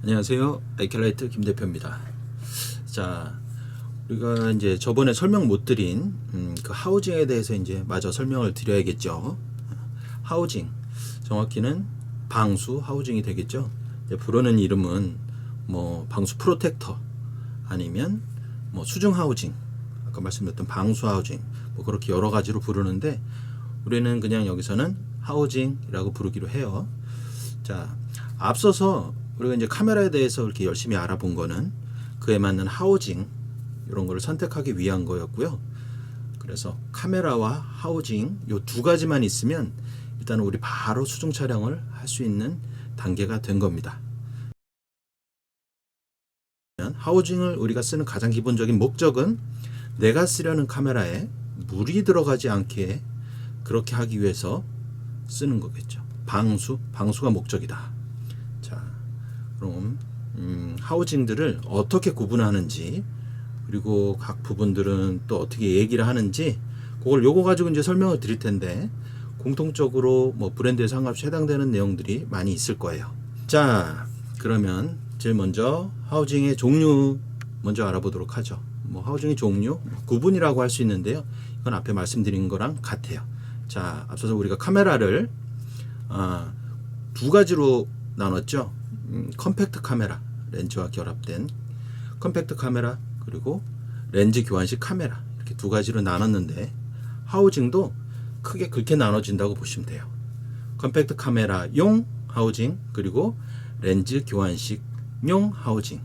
안녕하세요. 아이켈라이트 김 대표입니다. 자, 우리가 이제 저번에 설명 못 드린 그 하우징에 대해서 이제 마저 설명을 드려야겠죠. 하우징, 정확히는 방수 하우징이 되겠죠. 부르는 이름은 뭐 방수 프로텍터 아니면 뭐 수중 하우징, 아까 말씀드렸던 방수 하우징, 뭐 그렇게 여러 가지로 부르는데 우리는 그냥 여기서는 하우징이라고 부르기로 해요. 자, 앞서서 우리가 이제 카메라에 대해서 이렇게 열심히 알아본 거는 그에 맞는 하우징 이런 거를 선택하기 위한 거였고요. 그래서 카메라와 하우징 요 두 가지만 있으면 일단 우리 바로 수중 촬영을 할 수 있는 단계가 된 겁니다. 하우징을 우리가 쓰는 가장 기본적인 목적은 내가 쓰려는 카메라에 물이 들어가지 않게 그렇게 하기 위해서 쓰는 거겠죠. 방수가 목적이다. 자, 그럼 하우징들을 어떻게 구분하는지 그리고 각 부분들은 또 어떻게 얘기를 하는지 그걸 요거 가지고 이제 설명을 드릴 텐데 공통적으로 뭐 브랜드에 상관없이 해당되는 내용들이 많이 있을 거예요. 자, 그러면 제일 먼저 하우징의 종류 먼저 알아보도록 하죠. 뭐 하우징의 종류 구분이라고 할 수 있는데요. 이건 앞에 말씀드린 거랑 같아요. 자, 앞서서 우리가 카메라를 두 가지로 나눴죠. 컴팩트 카메라, 렌즈와 결합된 컴팩트 카메라, 그리고 렌즈 교환식 카메라, 이렇게 두 가지로 나눴는데 하우징도 크게 그렇게 나눠진다고 보시면 돼요. 컴팩트 카메라용 하우징, 그리고 렌즈 교환식용 하우징.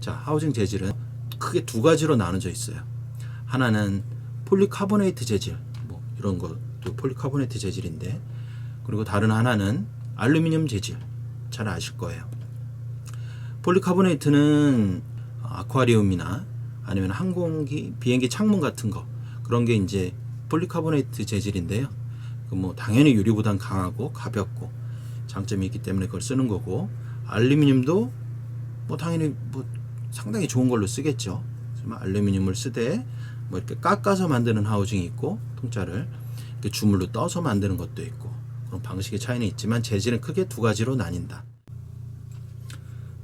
자, 하우징 재질은 크게 두 가지로 나눠져 있어요. 하나는 폴리카보네이트 재질, 뭐 이런 것도 폴리카보네이트 재질인데, 그리고 다른 하나는 알루미늄 재질. 잘 아실 거예요. 폴리카보네이트는 아쿠아리움이나 아니면 항공기, 비행기 창문 같은 거, 그런 게 이제 폴리카보네이트 재질인데요. 뭐 당연히 유리보단 강하고 가볍고 장점이 있기 때문에 그걸 쓰는 거고, 알루미늄도 뭐 당연히 뭐 상당히 좋은 걸로 쓰겠죠. 알루미늄을 쓰되 뭐 이렇게 깎아서 만드는 하우징이 있고, 통짜를 이렇게 주물로 떠서 만드는 것도 있고, 그런 방식의 차이는 있지만 재질은 크게 두 가지로 나뉜다.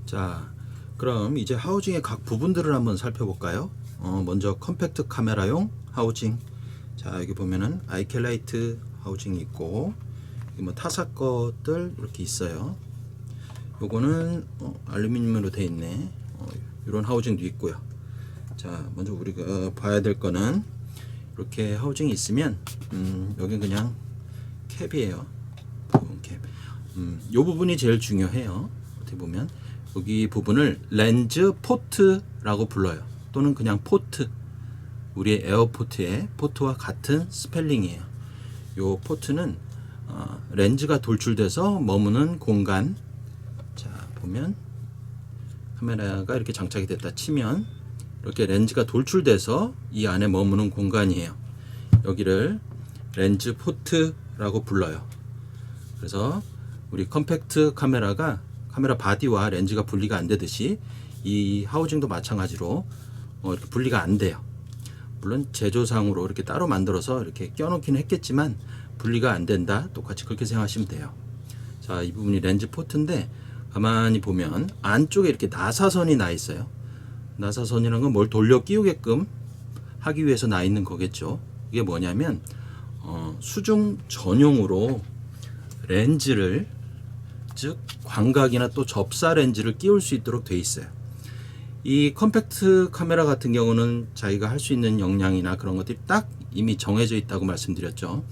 자, 그럼 이제 하우징의 각 부분들을 한번 살펴볼까요? 먼저 컴팩트 카메라용 하우징. 자, 여기 보면은 아이켈라이트 하우징이 있고, 여기 뭐 타사 것들 이렇게 있어요. 요거는 알루미늄으로 되어 있네. 이런 하우징도 있고요. 자, 먼저 우리가 봐야 될 거는 이렇게 하우징이 있으면 여기 그냥 캡이에요. 부분 캡. 요 부분이 제일 중요해요. 어떻게 보면 여기 부분을 렌즈 포트라고 불러요. 또는 그냥 포트. 우리의 에어포트의 포트와 같은 스펠링이에요. 요 포트는 렌즈가 돌출돼서 머무는 공간. 자, 보면 카메라가 이렇게 장착이 됐다 치면 이렇게 렌즈가 돌출돼서 이 안에 머무는 공간이에요. 여기를 렌즈 포트라고 불러요. 그래서 우리 컴팩트 카메라가 카메라 바디와 렌즈가 분리가 안 되듯이 이 하우징도 마찬가지로 이렇게 분리가 안 돼요. 물론 제조상으로 이렇게 따로 만들어서 이렇게 껴놓기는 했겠지만 분리가 안 된다. 똑같이 그렇게 생각하시면 돼요. 자, 이 부분이 렌즈 포트인데 가만히 보면 안쪽에 이렇게 나사선이 나 있어요. 나사선이라는 건 뭘 돌려 끼우게끔 하기 위해서 나 있는 거겠죠. 이게 뭐냐면 수중 전용으로 렌즈를, 즉 광각이나 또 접사 렌즈를 끼울 수 있도록 돼 있어요. 이 컴팩트 카메라 같은 경우는 자기가 할 수 있는 역량이나 그런 것들이 딱 이미 정해져 있다고 말씀드렸죠.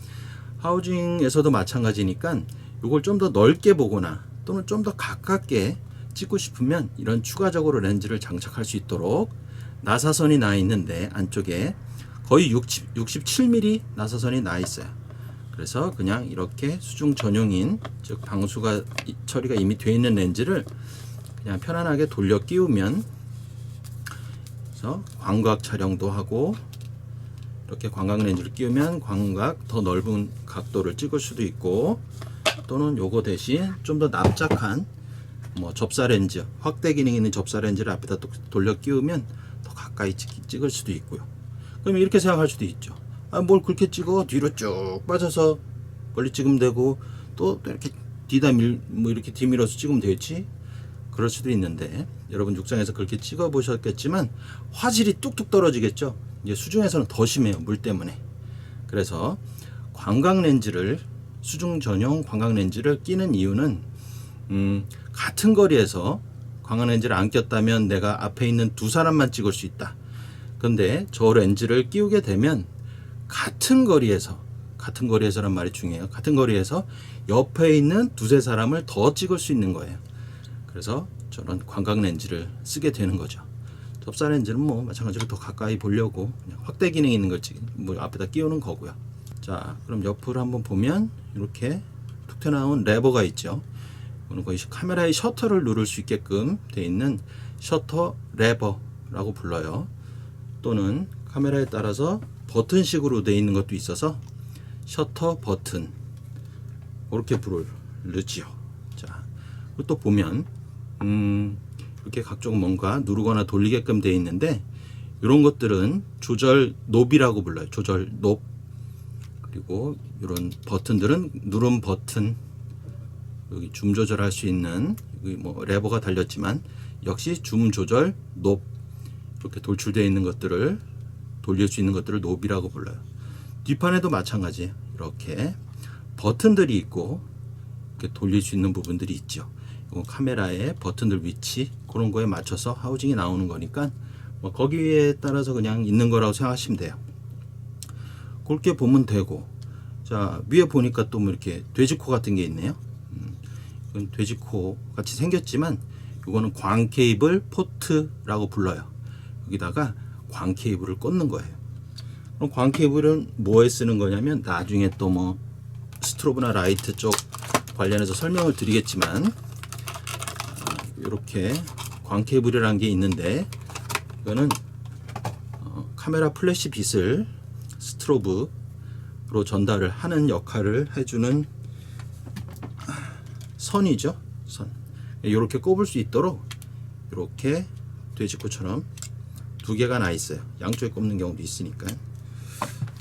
하우징에서도 마찬가지니까 이걸 좀 더 넓게 보거나 또는 좀 더 가깝게 찍고 싶으면 이런 추가적으로 렌즈를 장착할 수 있도록 나사선이 나 있는데 안쪽에 거의 67mm 나사선이 나 있어요. 그래서 그냥 이렇게 수중 전용인, 즉 방수가 처리가 이미 되어 있는 렌즈를 그냥 편안하게 돌려 끼우면, 그래서 광각 촬영도 하고, 이렇게 광각 렌즈를 끼우면 광각 더 넓은 각도를 찍을 수도 있고, 또는 요거 대신 좀 더 납작한 뭐 접사 렌즈, 확대 기능 있는 접사 렌즈를 앞에다 돌려 끼우면 더 가까이 찍을 수도 있고요. 그럼 이렇게 생각할 수도 있죠. 뭘 그렇게 찍어? 뒤로 쭉 빠져서 멀리 찍으면 되고, 또 이렇게 뭐 이렇게 뒤밀어서 찍으면 되겠지? 그럴 수도 있는데 여러분 육상에서 그렇게 찍어 보셨겠지만 화질이 뚝뚝 떨어지겠죠. 이제 수중에서는 더 심해요, 물 때문에. 그래서 관광 렌즈를, 수중 전용 관광 렌즈를 끼는 이유는 같은 거리에서 관광 렌즈를 안 꼈다면 내가 앞에 있는 두 사람만 찍을 수 있다. 그런데 저 렌즈를 끼우게 되면 같은 거리에서란 말이 중요해요. 같은 거리에서 옆에 있는 두세 사람을 더 찍을 수 있는 거예요. 그래서 저런 광각 렌즈를 쓰게 되는 거죠. 접사 렌즈는 뭐 마찬가지로 더 가까이 보려고 그냥 확대 기능 있는 걸 뭐 앞에다 끼우는 거고요. 자, 그럼 옆으로 한번 보면 이렇게 툭 튀어나온 레버가 있죠. 이거는 거의 카메라의 셔터를 누를 수 있게끔 되어 있는 셔터 레버라고 불러요. 또는 카메라에 따라서 버튼식으로 되어 있는 것도 있어서 셔터 버튼, 이렇게 부르지요. 자, 또 보면 이렇게 각종 뭔가 누르거나 돌리게끔 되어 있는데 이런 것들은 조절 노브라고 불러요. 조절 노브. 그리고 이런 버튼들은 누름 버튼, 여기 줌 조절할 수 있는, 여기 뭐 레버가 달렸지만 역시 줌 조절 노브, 이렇게 돌출되어 있는 것들을 돌릴 수 있는 것들을 노브라고 불러요. 뒷판에도 마찬가지예요. 이렇게 버튼들이 있고 이렇게 돌릴 수 있는 부분들이 있죠. 이건 카메라의 버튼들 위치, 그런 거에 맞춰서 하우징이 나오는 거니까 뭐 거기에 따라서 그냥 있는 거라고 생각하시면 돼요. 그렇게 보면 되고, 자, 위에 보니까 또 뭐 이렇게 돼지코 같은 게 있네요. 이건 돼지코 같이 생겼지만 이거는 광 케이블 포트라고 불러요. 여기다가 광 케이블을 꽂는 거예요. 그럼 광 케이블은 뭐에 쓰는 거냐면 나중에 또 뭐 스트로브나 라이트 쪽 관련해서 설명을 드리겠지만, 이렇게 광 케이블이라는 게 있는데 이거는 카메라 플래시 빛을 스트로브로 전달을 하는 역할을 해주는 선이죠. 선. 이렇게 꼽을 수 있도록 이렇게 돼지코처럼 두 개가 나 있어요. 양쪽에 꼽는 경우도 있으니까.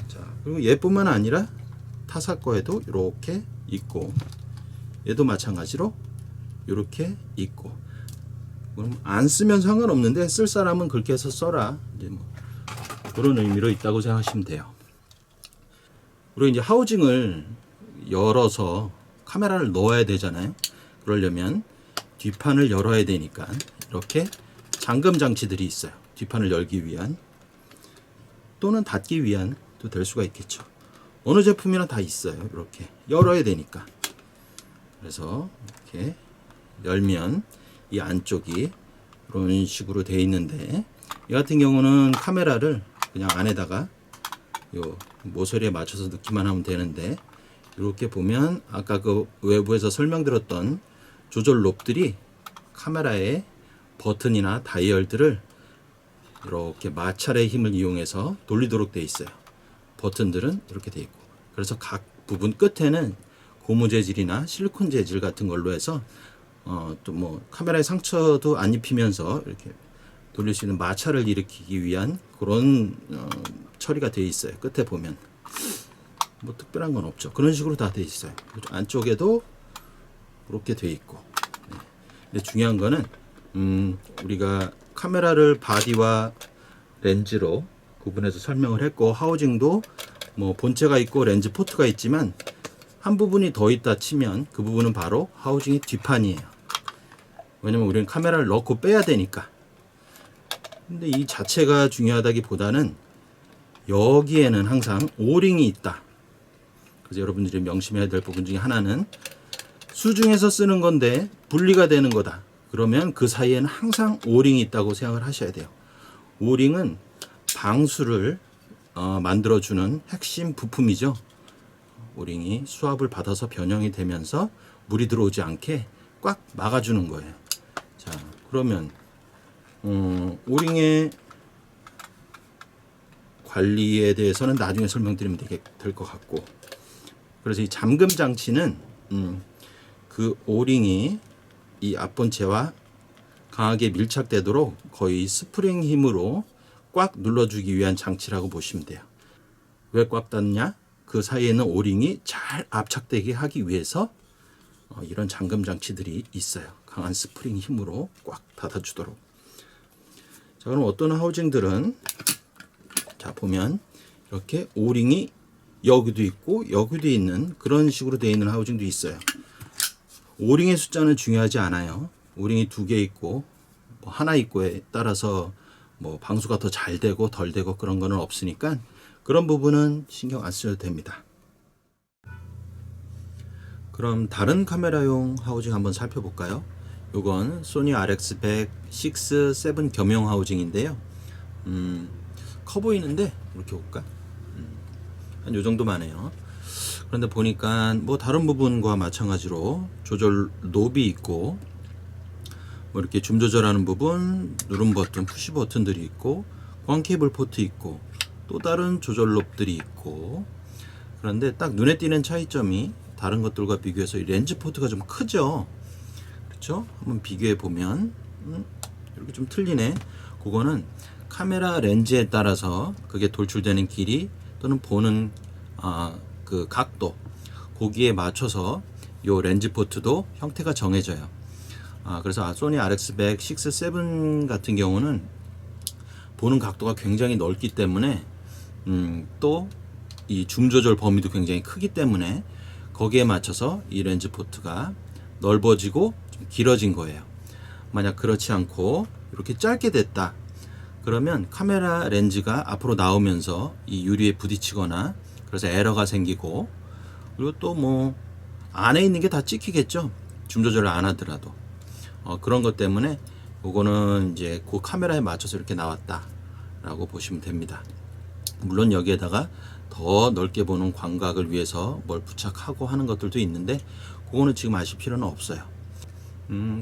자, 그리고 얘뿐만 아니라 타사 거에도 이렇게 있고, 얘도 마찬가지로 이렇게 있고. 그럼 안 쓰면 상관없는데 쓸 사람은 그렇게 해서 써라, 이제 뭐 그런 의미로 있다고 생각하시면 돼요. 그리고 이제 하우징을 열어서 카메라를 넣어야 되잖아요. 그러려면 뒷판을 열어야 되니까 이렇게 잠금 장치들이 있어요. 뒷판을 열기 위한 또는 닫기 위한도 될 수가 있겠죠. 어느 제품이나 다 있어요. 이렇게 열어야 되니까. 그래서 이렇게 열면 이 안쪽이 이런 식으로 되어 있는데, 이 같은 경우는 카메라를 그냥 안에다가 요 모서리에 맞춰서 넣기만 하면 되는데, 이렇게 보면 아까 그 외부에서 설명드렸던 조절 롭들이 카메라의 버튼이나 다이얼들을 이렇게 마찰의 힘을 이용해서 돌리도록 되어 있어요. 버튼들은 이렇게 되어 있고, 그래서 각 부분 끝에는 고무 재질이나 실리콘 재질 같은 걸로 해서 또 뭐 카메라에 상처도 안 입히면서 이렇게 돌릴 수 있는 마찰을 일으키기 위한 그런 처리가 되어 있어요. 끝에 보면 뭐 특별한 건 없죠. 그런 식으로 다 되어 있어요. 안쪽에도 그렇게 되어 있고. 네. 근데 중요한 거는 우리가 카메라를 바디와 렌즈로 구분해서 설명을 했고, 하우징도 뭐 본체가 있고 렌즈 포트가 있지만 한 부분이 더 있다 치면 그 부분은 바로 하우징의 뒷판이에요. 왜냐면 우리는 카메라를 넣고 빼야 되니까. 근데 이 자체가 중요하다기보다는 여기에는 항상 오링이 있다. 그래서 여러분들이 명심해야 될 부분 중에 하나는 수중에서 쓰는 건데 분리가 되는 거다. 그러면 그 사이에는 항상 오링이 있다고 생각을 하셔야 돼요. 오링은 방수를 만들어주는 핵심 부품이죠. 오링이 수압을 받아서 변형이 되면서 물이 들어오지 않게 꽉 막아주는 거예요. 자, 그러면 오링의 관리에 대해서는 나중에 설명드리면 될 것 같고, 그래서 이 잠금 장치는 그 오링이 이 앞본체와 강하게 밀착되도록 거의 스프링 힘으로 꽉 눌러주기 위한 장치라고 보시면 돼요. 왜 꽉 닫냐? 그 사이에는 오링이 잘 압착되게 하기 위해서 이런 잠금 장치들이 있어요. 강한 스프링 힘으로 꽉 닫아주도록. 자, 그럼 어떤 하우징들은 자 보면 이렇게 오링이 여기도 있고 여기도 있는 그런 식으로 되어 있는 하우징도 있어요. 오링의 숫자는 중요하지 않아요. 오링이 2개 있고 뭐 하나 있고에 따라서 뭐 방수가 더 잘 되고 덜 되고 그런 거는 없으니까 그런 부분은 신경 안 쓰셔도 됩니다. 그럼 다른 카메라용 하우징 한번 살펴볼까요? 요건 소니 RX100 6, 7 겸용 하우징인데요. 커 보이는데 이렇게 볼까? 한 요 정도만 해요. 그런데 보니까 뭐 다른 부분과 마찬가지로 조절 노브이 있고 뭐 이렇게 줌 조절하는 부분, 누름 버튼, 푸시 버튼들이 있고 광 케이블 포트 있고 또 다른 조절 롭들이 있고. 그런데 딱 눈에 띄는 차이점이 다른 것들과 비교해서 이 렌즈 포트가 좀 크죠. 그렇죠? 한번 비교해 보면 이렇게 좀 틀리네. 그거는 카메라 렌즈에 따라서 그게 돌출되는 길이 또는 보는 그 각도, 거기에 맞춰서 요 렌즈 포트도 형태가 정해져요. 그래서 소니 RX100 6, 7 같은 경우는 보는 각도가 굉장히 넓기 때문에 또 이 줌 조절 범위도 굉장히 크기 때문에 거기에 맞춰서 이 렌즈 포트가 넓어지고 좀 길어진 거예요. 만약 그렇지 않고 이렇게 짧게 됐다 그러면 카메라 렌즈가 앞으로 나오면서 이 유리에 부딪히거나 그래서 에러가 생기고, 그리고 또 뭐 안에 있는 게 다 찍히겠죠. 줌 조절을 안 하더라도. 그런 것 때문에 그거는 이제 그 카메라에 맞춰서 이렇게 나왔다 라고 보시면 됩니다. 물론 여기에다가 더 넓게 보는 광각을 위해서 뭘 부착하고 하는 것들도 있는데 그거는 지금 아실 필요는 없어요.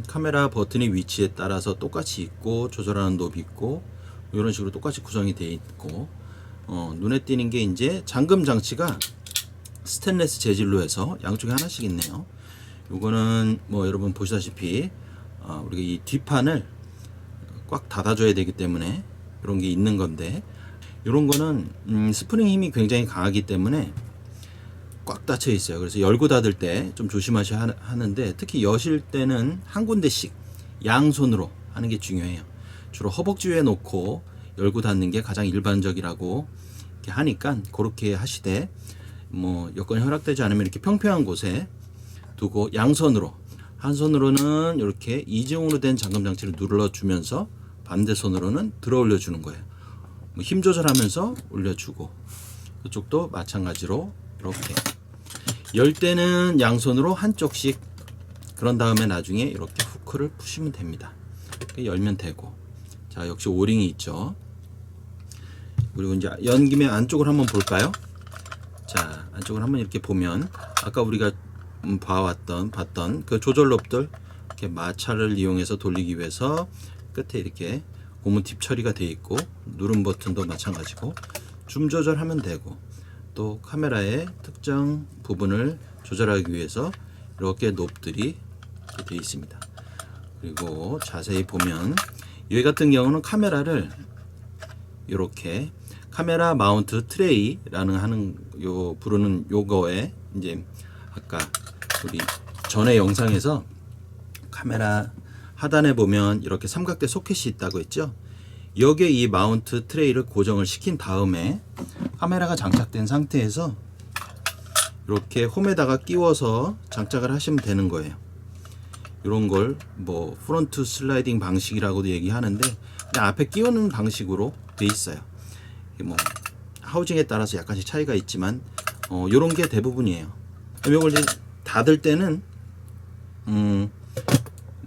카메라 버튼의 위치에 따라서 똑같이 있고 조절하는 노브 있고 이런 식으로 똑같이 구성이 되어 있고, 눈에 띄는 게 이제 잠금 장치가 스테인리스 재질로 해서 양쪽에 하나씩 있네요. 요거는 뭐 여러분 보시다시피 우리가 이 뒷판을 꽉 닫아줘야 되기 때문에 이런 게 있는 건데, 이런 거는 스프링 힘이 굉장히 강하기 때문에 꽉 닫혀 있어요. 그래서 열고 닫을 때 좀 조심하셔야 하는데, 특히 여실 때는 한 군데씩 양손으로 하는 게 중요해요. 주로 허벅지 위에 놓고 열고 닫는 게 가장 일반적이라고 이렇게 하니까 그렇게 하시되, 뭐 여건이 허락되지 않으면 이렇게 평평한 곳에 두고 양손으로, 한 손으로는 이렇게 이중으로 된 잠금 장치를 눌러주면서 반대 손으로는 들어 올려주는 거예요. 힘 조절하면서 올려주고, 그쪽도 마찬가지로 이렇게 열 때는 양손으로 한쪽씩, 그런 다음에 나중에 이렇게 후크를 푸시면 됩니다. 열면 되고. 자, 역시 오링이 있죠. 그리고 이제 연 김에 안쪽을 한번 볼까요? 자, 안쪽을 한번 이렇게 보면 아까 우리가 봤던 그 조절 롭들, 이렇게 마찰을 이용해서 돌리기 위해서 끝에 이렇게 고무 팁 처리가 되어 있고, 누름 버튼도 마찬가지고 줌 조절하면 되고, 또 카메라의 특정 부분을 조절하기 위해서 이렇게 롭들이 되어 있습니다. 그리고 자세히 보면 여기 같은 경우는 카메라를 이렇게 카메라 마운트 트레이라는 부르는 요거에 이제 아까 우리 전에 영상에서 카메라 하단에 보면 이렇게 삼각대 소켓이 있다고 했죠. 여기에 이 마운트 트레이를 고정을 시킨 다음에 카메라가 장착된 상태에서 이렇게 홈에다가 끼워서 장착을 하시면 되는 거예요. 이런 걸 뭐 프론트 슬라이딩 방식이라고도 얘기하는데 그냥 앞에 끼우는 방식으로 돼 있어요. 뭐 하우징에 따라서 약간씩 차이가 있지만 이런 게 대부분이에요. 이걸 이제 닫을 때는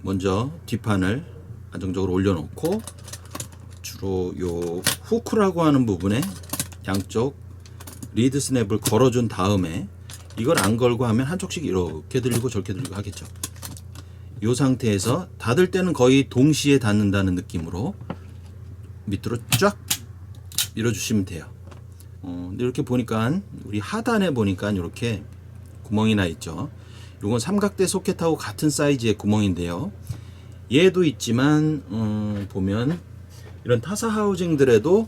먼저 뒷판을 안정적으로 올려놓고, 주로 요 후크라고 하는 부분에 양쪽 리드 스냅을 걸어준 다음에, 이걸 안 걸고 하면 한쪽씩 이렇게 들리고 저렇게 들리고 하겠죠. 이 상태에서 닫을 때는 거의 동시에 닫는다는 느낌으로 밑으로 쫙 밀어주시면 돼요. 근데 이렇게 보니까 우리 하단에 보니까 이렇게 구멍이 나 있죠. 이건 삼각대 소켓하고 같은 사이즈의 구멍인데요. 얘도 있지만 보면 이런 타사 하우징들에도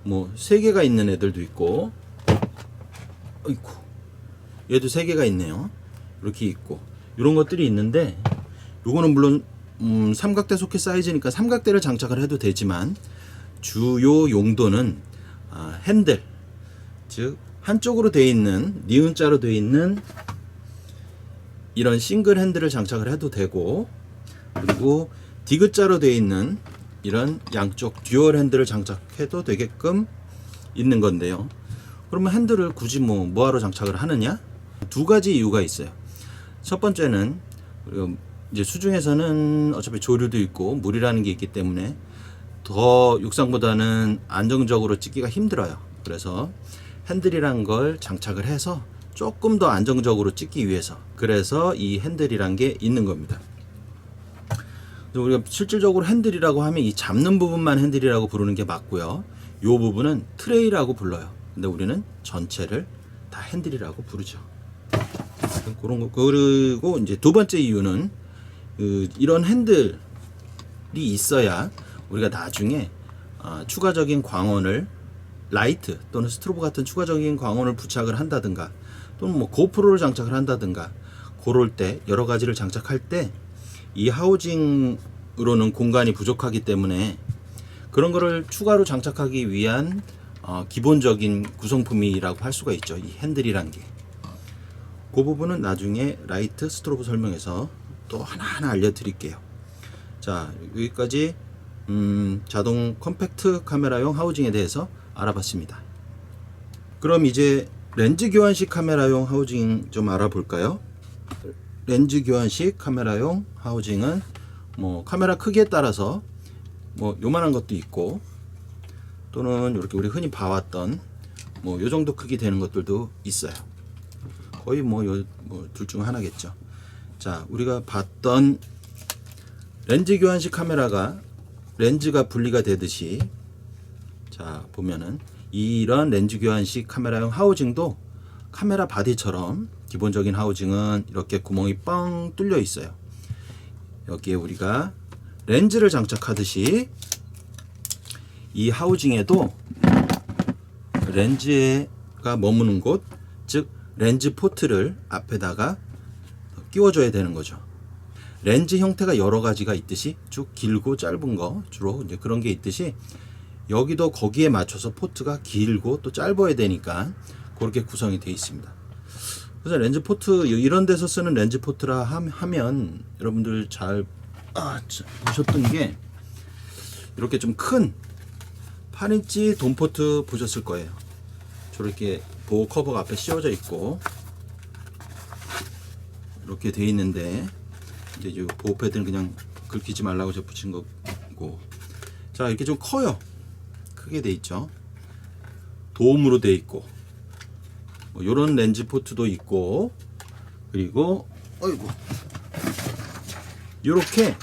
뭐 3개가 있는 애들도 있고, 어이쿠, 얘도 3개가 있네요. 이렇게 있고, 이런 것들이 있는데, 요거는 물론 삼각대 소켓 사이즈니까 삼각대를 장착을 해도 되지만 주요 용도는 핸들, 즉 한쪽으로 되어 있는 니은자로 되어 있는 이런 싱글 핸들을 장착을 해도 되고, 그리고 디귿자로 되어 있는 이런 양쪽 듀얼 핸들을 장착해도 되게끔 있는 건데요. 그러면 핸들을 굳이 뭐하러 장착을 하느냐? 두 가지 이유가 있어요. 첫 번째는 이제 수중에서는 어차피 조류도 있고 물이라는 게 있기 때문에 더 육상보다는 안정적으로 찍기가 힘들어요. 그래서 핸들이란 걸 장착을 해서 조금 더 안정적으로 찍기 위해서, 그래서 이 핸들이란 게 있는 겁니다. 우리가 실질적으로 핸들이라고 하면 이 잡는 부분만 핸들이라고 부르는 게 맞고요. 이 부분은 트레이라고 불러요. 근데 우리는 전체를 다 핸들이라고 부르죠. 그런 거. 그리고 이제 두 번째 이유는 이런 핸들이 있어야 우리가 나중에 추가적인 광원을, 라이트 또는 스트로브 같은 추가적인 광원을 부착을 한다든가, 또는 뭐 고프로를 장착을 한다든가, 그럴 때 여러 가지를 장착할 때 이 하우징으로는 공간이 부족하기 때문에 그런 거를 추가로 장착하기 위한 기본적인 구성품이라고 할 수가 있죠. 이 핸들이란 게. 그 부분은 나중에 라이트 스트로브 설명에서 또 하나하나 알려드릴게요. 자, 여기까지 자동 컴팩트 카메라용 하우징에 대해서 알아봤습니다. 그럼 이제 렌즈 교환식 카메라용 하우징 좀 알아볼까요? 렌즈 교환식 카메라용 하우징은 뭐 카메라 크기에 따라서 뭐 요만한 것도 있고, 또는 이렇게 우리 흔히 봐왔던 뭐 요 정도 크기 되는 것들도 있어요. 거의 둘 중 하나겠죠. 자, 우리가 봤던 렌즈 교환식 카메라가 렌즈가 분리가 되듯이, 자 보면은 이런 렌즈 교환식 카메라용 하우징도 카메라 바디처럼 기본적인 하우징은 이렇게 구멍이 뻥 뚫려 있어요. 여기에 우리가 렌즈를 장착하듯이 이 하우징에도 렌즈가 머무는 곳, 즉 렌즈 포트를 앞에다가 끼워줘야 되는 거죠. 렌즈 형태가 여러 가지가 있듯이 쭉 길고 짧은 거, 주로 이제 그런 게 있듯이 여기도 거기에 맞춰서 포트가 길고 또 짧아야 되니까 그렇게 구성이 되어 있습니다. 그래서 렌즈 포트, 이런 데서 쓰는 렌즈 포트라 하면 여러분들 잘 보셨던 게 이렇게 좀 큰 8인치 돔포트 보셨을 거예요. 저렇게 보호 커버가 앞에 씌워져 있고 이렇게 돼 있는데, 이제 이 보호 패드는 그냥 긁히지 말라고 제가 붙인 거고, 자 이렇게 좀 커요. 크게 돼 있죠. 도움으로 돼 있고, 뭐 요런 렌즈 포트도 있고, 그리고 요렇게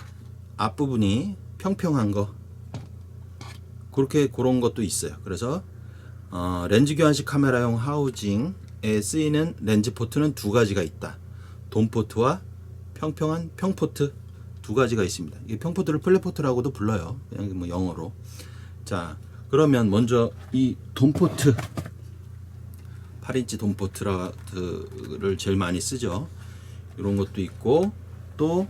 앞부분이 평평한 거, 그런 것도 있어요. 그래서 렌즈 교환식 카메라용 하우징에 쓰이는 렌즈 포트는 두 가지가 있다. 돔포트와 평평한 평포트 두 가지가 있습니다. 이 평포트를 플랫포트라고도 불러요. 그냥 뭐 영어로. 자, 그러면 먼저 이 돔포트, 8인치 돔포트를 제일 많이 쓰죠. 이런 것도 있고, 또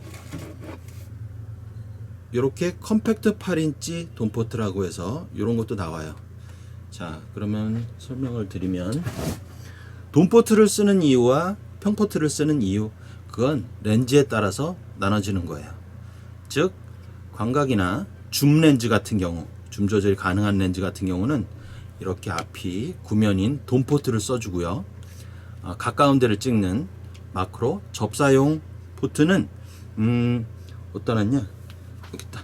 이렇게 컴팩트 8인치 돔포트라고 해서 이런 것도 나와요. 자, 그러면 설명을 드리면, 돔포트를 쓰는 이유와 평포트를 쓰는 이유, 그건 렌즈에 따라서 나눠지는 거예요. 즉 광각이나 줌 렌즈 같은 경우, 줌 조절이 가능한 렌즈 같은 경우는 이렇게 앞이 구면인 돔포트를 써주고요. 가까운 데를 찍는 마크로 접사용 포트는 어디다 놨냐, 여기 있다.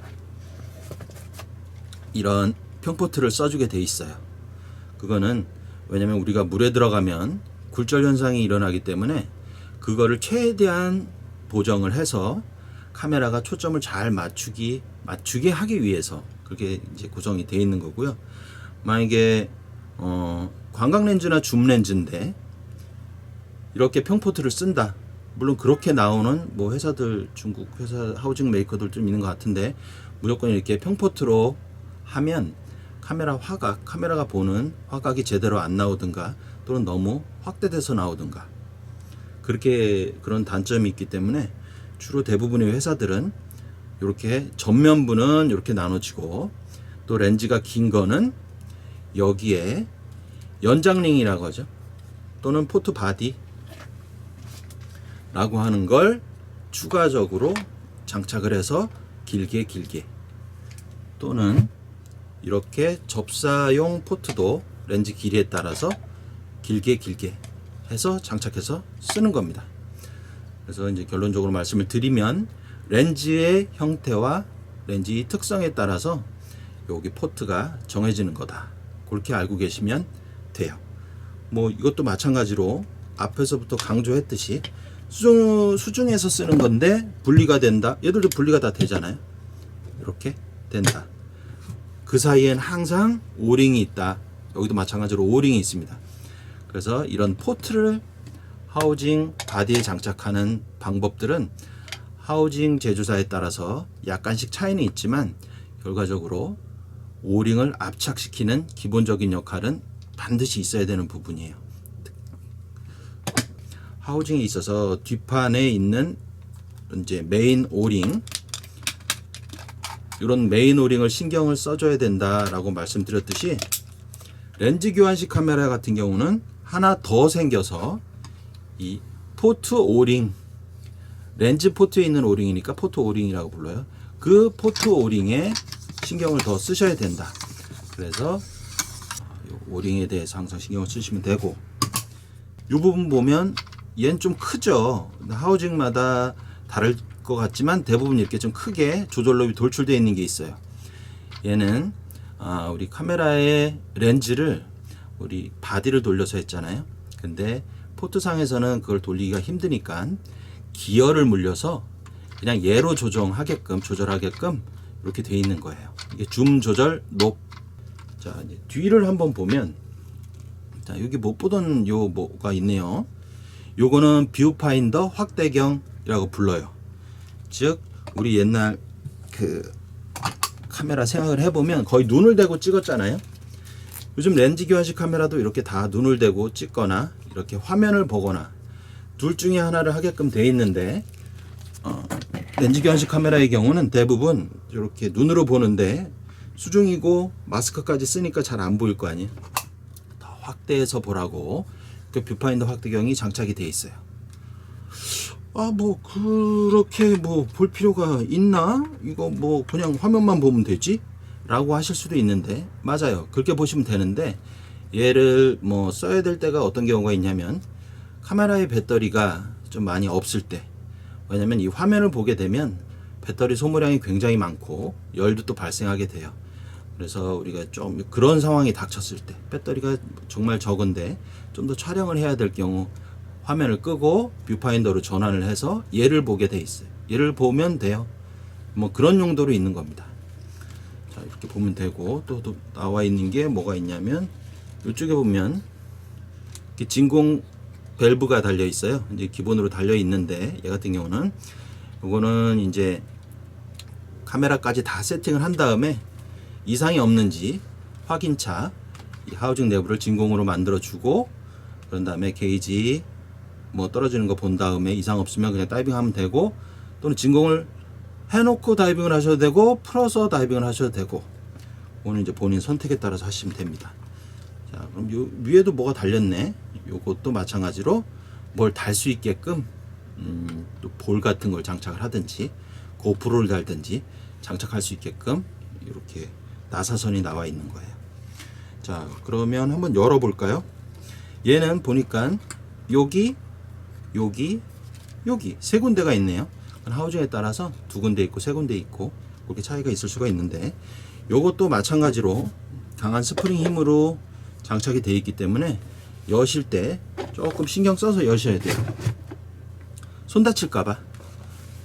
이런 평포트를 써주게 돼 있어요. 그거는 왜냐면 우리가 물에 들어가면 굴절 현상이 일어나기 때문에 그거를 최대한 보정을 해서 카메라가 초점을 잘 맞추게 하기 위해서 그렇게 이제 구성이 되어 있는 거고요. 만약에 광각 렌즈나 줌 렌즈인데 이렇게 평포트를 쓴다. 물론 그렇게 나오는 뭐 회사들, 중국 회사 하우징 메이커들 좀 있는 것 같은데, 무조건 이렇게 평포트로 하면 카메라가 보는 화각이 제대로 안 나오든가, 또는 너무 확대돼서 나오든가, 그렇게 그런 단점이 있기 때문에 주로 대부분의 회사들은 이렇게 전면부는 이렇게 나눠지고 또 렌즈가 긴 거는 여기에 연장링이라고 하죠. 또는 포트 바디라고 하는 걸 추가적으로 장착을 해서 길게 또는 이렇게 접사용 포트도 렌즈 길이에 따라서 길게 해서 장착해서 쓰는 겁니다. 그래서 이제 결론적으로 말씀을 드리면 렌즈의 형태와 렌즈의 특성에 따라서 여기 포트가 정해지는 거다. 그렇게 알고 계시면 돼요. 뭐 이것도 마찬가지로 앞에서부터 강조했듯이 수중에서 쓰는 건데 분리가 된다. 얘들도 분리가 다 되잖아요. 이렇게 된다. 그 사이엔 항상 오링이 있다. 여기도 마찬가지로 오링이 있습니다. 그래서 이런 포트를 하우징 바디에 장착하는 방법들은 하우징 제조사에 따라서 약간씩 차이는 있지만 결과적으로 오링을 압착시키는 기본적인 역할은 반드시 있어야 되는 부분이에요. 하우징에 있어서 뒷판에 있는 이제 메인 오링, 이런 메인 오링을 신경을 써줘야 된다라고 말씀드렸듯이 렌즈 교환식 카메라 같은 경우는 하나 더 생겨서 이 포트 오링, 렌즈 포트에 있는 오링이니까 포트 오링이라고 불러요. 그 포트 오링에 신경을 더 쓰셔야 된다. 그래서 오링에 대해서 항상 신경을 쓰시면 되고, 이 부분 보면 얘는 좀 크죠. 하우징마다 다를 것 같지만 대부분 이렇게 좀 크게 조절롭이 돌출되어 있는 게 있어요. 얘는 우리 카메라의 렌즈를 우리 바디를 돌려서 했잖아요. 근데 포트상에서는 그걸 돌리기가 힘드니까 기어를 물려서 그냥 얘로 조절하게끔 이렇게 되어 있는 거예요. 이게 줌 조절 높. 자, 이제 뒤를 한번 보면, 자, 여기 못 보던 요 뭐가 있네요. 요거는 뷰파인더 확대경이라고 불러요. 즉 우리 옛날 그 카메라 생각을 해보면 거의 눈을 대고 찍었잖아요. 요즘 렌즈 교환식 카메라도 이렇게 다 눈을 대고 찍거나 이렇게 화면을 보거나 둘 중에 하나를 하게끔 돼 있는데, 렌즈 교환식 카메라의 경우는 대부분 이렇게 눈으로 보는데 수중이고 마스크까지 쓰니까 잘 안 보일 거 아니에요. 더 확대해서 보라고 그 뷰파인더 확대경이 장착이 돼 있어요. 뭐 그렇게 뭐 볼 필요가 있나? 이거 뭐 그냥 화면만 보면 되지? 라고 하실 수도 있는데, 맞아요. 그렇게 보시면 되는데, 얘를 뭐 써야 될 때가 어떤 경우가 있냐면 카메라의 배터리가 좀 많이 없을 때, 왜냐면 이 화면을 보게 되면 배터리 소모량이 굉장히 많고 열도 또 발생하게 돼요. 그래서 우리가 좀 그런 상황이 닥쳤을 때, 배터리가 정말 적은데 좀 더 촬영을 해야 될 경우 화면을 끄고 뷰파인더로 전환을 해서 얘를 보게 돼 있어요. 얘를 보면 돼요. 뭐 그런 용도로 있는 겁니다. 자, 이렇게 보면 되고, 또 나와 있는 게 뭐가 있냐면 이쪽에 보면 이렇게 진공 밸브가 달려 있어요. 이제 기본으로 달려 있는데, 얘 같은 경우는 이거는 이제 카메라까지 다 세팅을 한 다음에 이상이 없는지 확인차 이 하우징 내부를 진공으로 만들어 주고, 그런 다음에 게이지 뭐 떨어지는 거 본 다음에 이상 없으면 그냥 다이빙 하면 되고, 또는 진공을 해놓고 다이빙을 하셔도 되고 풀어서 다이빙을 하셔도 되고, 오늘 이제 본인 선택에 따라서 하시면 됩니다. 자, 그럼 요 위에도 뭐가 달렸네. 요것도 마찬가지로 뭘 달 수 있게끔 또 볼 같은 걸 장착을 하든지 고프로를 달든지 장착할 수 있게끔 이렇게 나사선이 나와 있는 거예요. 자, 그러면 한번 열어 볼까요? 얘는 보니까 여기 세 군데가 있네요. 하우징에 따라서 두 군데 있고 세 군데 있고 그렇게 차이가 있을 수가 있는데, 요것도 마찬가지로 강한 스프링 힘으로 장착이 되어 있기 때문에 여실 때 조금 신경 써서 여셔야 돼요. 손 다칠까봐.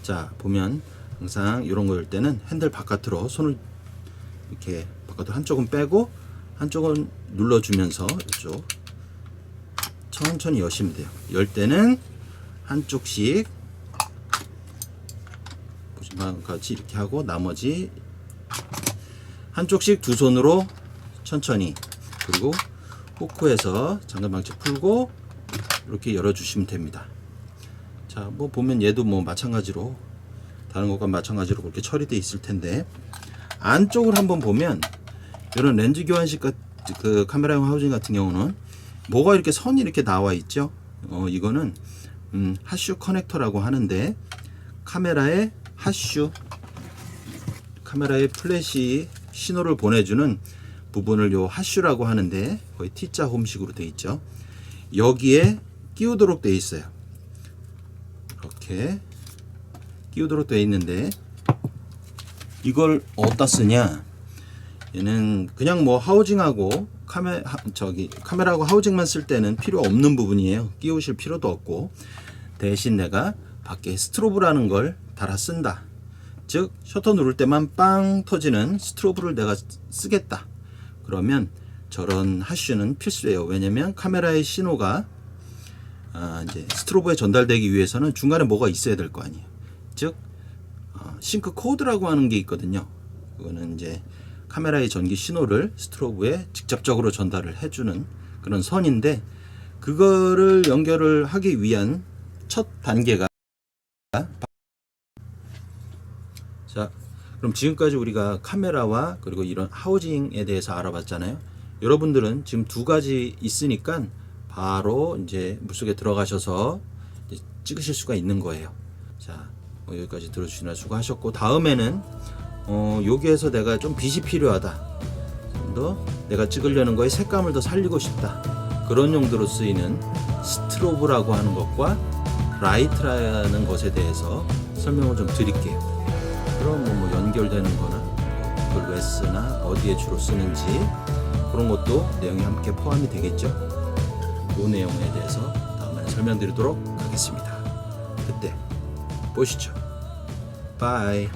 자, 보면 항상 이런 거 열 때는 핸들 바깥으로 손을 이렇게 바깥으로 한쪽은 빼고 한쪽은 눌러주면서 이쪽 천천히 여시면 돼요. 열 때는 한쪽씩 보시면 같이 이렇게 하고, 나머지 한쪽씩 두 손으로 천천히, 그리고 후크에서 잠금 방지 풀고 이렇게 열어주시면 됩니다. 자, 뭐 보면 얘도 뭐 마찬가지로 다른 것과 마찬가지로 그렇게 처리되어 있을 텐데, 안쪽을 한번 보면 이런 렌즈 교환식 그 카메라용 하우징 같은 경우는 뭐가 이렇게 선이 이렇게 나와 있죠. 이거는 핫슈 커넥터라고 하는데, 카메라의 핫슈, 카메라의 플래시 신호를 보내주는 부분을 요 핫슈라고 하는데, 거의 T자 홈식으로 되어 있죠. 여기에 끼우도록 되어 있어요. 이렇게 끼우도록 되어 있는데, 이걸 어디다 쓰냐? 얘는 그냥 뭐 하우징하고 카메라하고 하우징만 쓸 때는 필요 없는 부분이에요. 끼우실 필요도 없고, 대신 내가 밖에 스트로브라는 걸 달아 쓴다. 즉 셔터 누를 때만 빵 터지는 스트로브를 내가 쓰겠다. 그러면 저런 핫슈는 필수예요. 왜냐면 카메라의 신호가 이제 스트로브에 전달되기 위해서는 중간에 뭐가 있어야 될 거 아니에요. 즉 싱크 코드라고 하는 게 있거든요. 그거는 이제 카메라의 전기 신호를 스트로브에 직접적으로 전달을 해주는 그런 선인데, 그거를 연결을 하기 위한 첫 단계가, 자, 그럼 지금까지 우리가 카메라와 그리고 이런 하우징에 대해서 알아봤잖아요. 여러분들은 지금 두 가지 있으니까 바로 이제 물속에 들어가셔서 이제 찍으실 수가 있는 거예요. 자, 여기까지 들어주시느라 수고하셨고, 다음에는 여기에서 내가 좀 빛이 필요하다, 좀 더 내가 찍으려는 거에 색감을 더 살리고 싶다, 그런 용도로 쓰이는 스트로브라고 하는 것과 라이트라는 것에 대해서 설명을 좀 드릴게요. 그럼 뭐 연결되는 거나 그걸 왜 쓰나, 어디에 주로 쓰는지, 그런 것도 내용이 함께 포함이 되겠죠. 그 내용에 대해서 다음에 설명드리도록 하겠습니다. 그때 보시죠. 바이.